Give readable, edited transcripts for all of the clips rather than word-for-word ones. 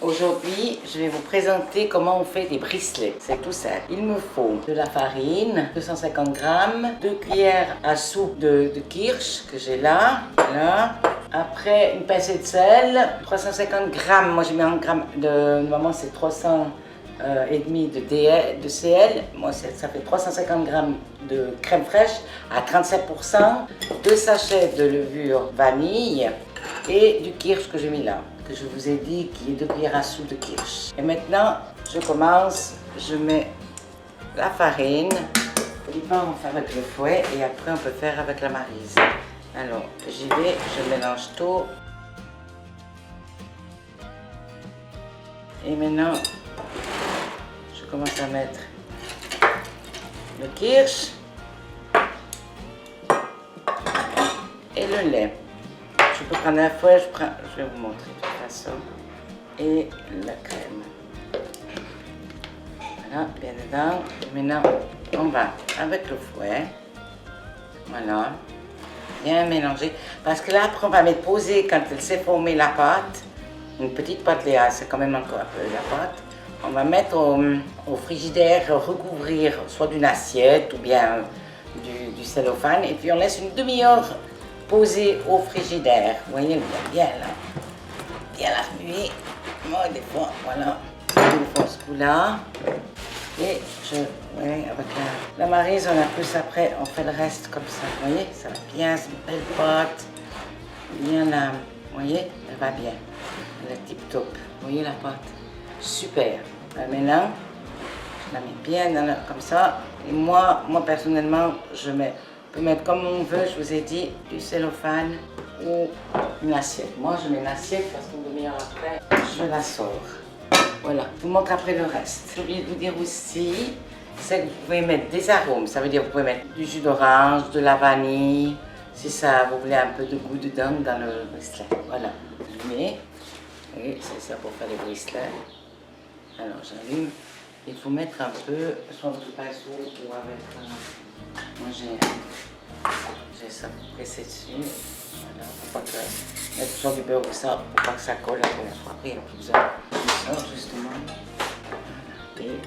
Aujourd'hui, je vais vous présenter comment on fait des bricelets. C'est tout simple. Il me faut de la farine, 250 g, 2 cuillères à soupe de kirsch que j'ai là. Voilà. Après, une pincée de sel, 350 g. Moi, j'ai mis en grammes de... Normalement, c'est 300 et demi de CL. Moi, ça fait 350 g de crème fraîche à 37%, 2 sachets de levure vanille et du kirsch que j'ai mis là, que je vous ai dit qui est 2 cuillères à soupe de kirsch. Et maintenant, je commence, je mets la farine. Au départ, on fait avec le fouet et après, on peut faire avec la maryse. Alors, j'y vais, je mélange tout. Et maintenant, je commence à mettre le kirsch et le lait. Je peux prendre un fouet, je vais vous montrer de toute façon. Et la crème. Voilà, bien dedans. Et maintenant, on va avec le fouet. Voilà. Bien mélanger. Parce que là, après, on va mettre poser quand elle s'est formée la pâte. Une petite pâte Léa, c'est quand même encore un peu la pâte. On va mettre au frigidaire, recouvrir soit d'une assiette ou bien du cellophane. Et puis on laisse une demi-heure poser au frigidaire. Vous voyez, bien là. Bien la remuer. Moi, des fois, voilà. Des fois, ce coup-là. Et avec la maryse, on a plus après, on fait le reste comme ça. Vous voyez, ça va bien, c'est une belle pâte. Bien là. Vous voyez, elle va bien. Elle est tip top. Vous voyez la pâte? Super. Maintenant, je la mets bien comme ça. Et moi personnellement, on peut mettre comme on veut, je vous ai dit, du cellophane ou une assiette. Moi, je mets une assiette parce qu'une demi-heure après, je la sors. Voilà, je vous montre après le reste. J'ai oublié de vous dire aussi, c'est que vous pouvez mettre des arômes. Ça veut dire que vous pouvez mettre du jus d'orange, de la vanille, si ça, vous voulez un peu de goût dedans dans le bricelet. Voilà, je mets. Oui, c'est ça pour faire les bricelets. Alors j'allume. Il faut mettre un peu, soit votre pinceau ou avec... moi j'ai ça pressé dessus. Voilà, pour pas que... Mettre toujours du beurre ou ça, pour pas que ça colle la première fois. Après, il n'y a plus besoin de ça, justement. Voilà. Et...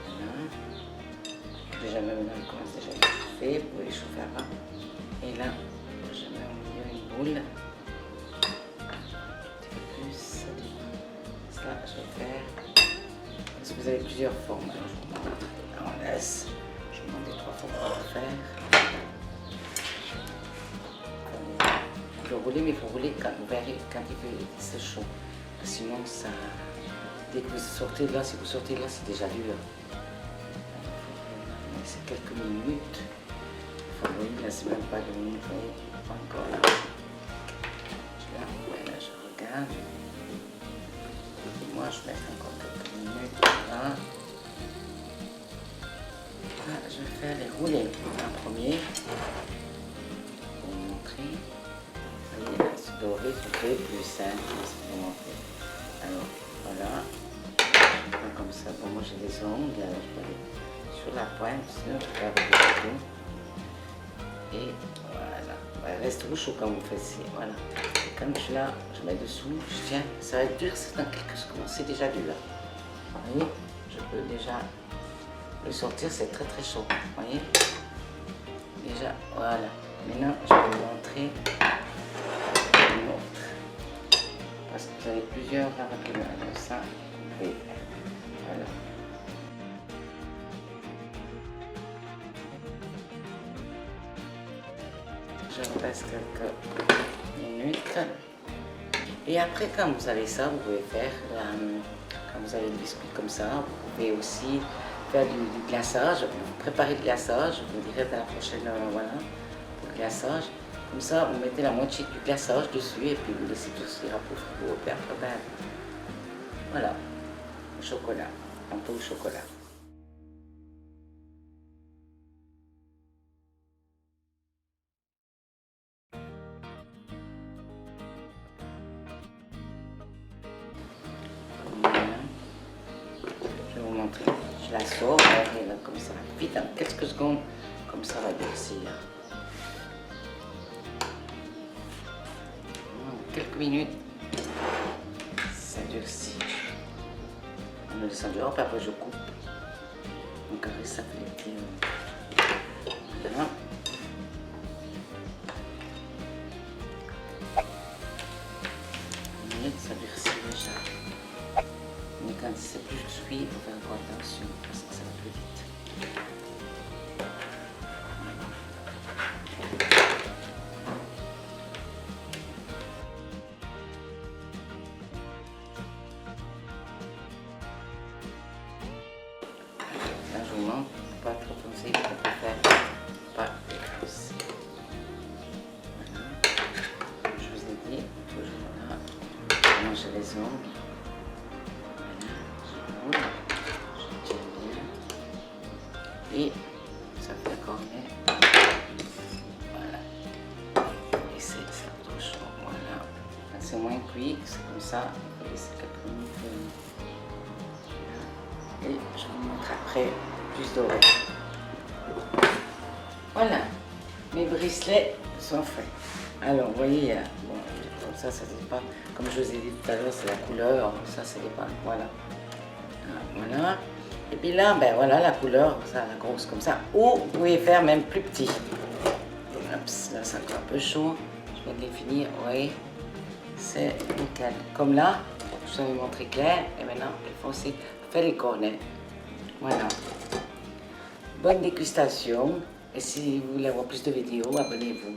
Voilà. Déjà même là, il commence déjà à chauffer. Vous pouvez chauffer avant. Et là, je mets au milieu une boule. Là, je vais faire, parce que vous avez plusieurs formes, alors je vous montre, on laisse, je vous montre les 3 formes qu'on va faire. Vous le roulez, mais il faut rouler quand c'est chaud, sinon ça, dès que vous sortez de là, si vous sortez de là, c'est déjà dur. C'est quelques minutes, enfin oui, là c'est même pas 2 minutes, vous voyez, pas encore là. Là, je regarde. Moi, je vais mettre encore quelques minutes là. Là, je vais faire les roulés en premier. Pour vous montrer. Vous voyez, là, c'est doré, c'est plus simple. Alors, voilà. Je fais comme ça. Bon, moi, j'ai des ongles. Alors, je vais aller sur la pointe, sinon je vais avec le couteau. Et voilà. Elle reste au chaud quand vous faites ci. Voilà. Comme je suis là, je mets dessous, je tiens, ça va être dur, c'est dans quelques secondes, c'est déjà dur. Vous voyez, je peux déjà le sortir, c'est très très chaud, vous voyez. Déjà, voilà. Maintenant, je vais vous montrer une autre. Parce que vous avez plusieurs avec le ça, vous pouvez faire. Voilà. Je reste quelques minutes. Et après, quand vous avez ça, vous pouvez faire, quand vous avez le biscuit comme ça, vous pouvez aussi faire du glaçage. Vous préparez le glaçage, je vous dirai dans la prochaine, voilà, pour le glaçage. Comme ça, vous mettez la moitié du glaçage dessus et puis vous laissez tout ce au frigo. Et après, ben, voilà, le chocolat, un peu au chocolat. Je la sors, et là, comme ça, vite, en quelques secondes, comme ça va durcir. Quelques minutes, durcit. On le descend dehors, puis après je coupe. On carré ça fait les petits. Voilà. Mais ça durcit déjà. Mais quand c'est plus cuit, il faut faire encore attention parce que ça va plus vite. Là, je vous montre, pas trop foncé, on peut faire pas éclairci. Voilà. Comme je vous ai dit, toujours là, manger les ongles. Voilà, je tiens bien. Et ça fait cornet. Voilà. Et c'est trop chaud. Voilà. Quand c'est moins cuit, c'est comme ça. Il faut laisser quelques minutes. Et je vous montre après plus doré. Voilà, mes bricelets sont faits. Alors, vous voyez, bon, comme ça dépend. Comme je vous ai dit tout à l'heure, c'est la couleur. Ça dépend. Voilà. Voilà. Et puis là, ben voilà la couleur, ça, la grosse comme ça. Ou vous pouvez faire même plus petit. Oups, là, c'est encore un peu chaud. Je viens de les finir. Oui, c'est nickel. Comme là, je vous avais montré clair. Et maintenant, il faut aussi faire les cornets. Voilà. Bonne dégustation. Et si vous voulez avoir plus de vidéos, abonnez-vous.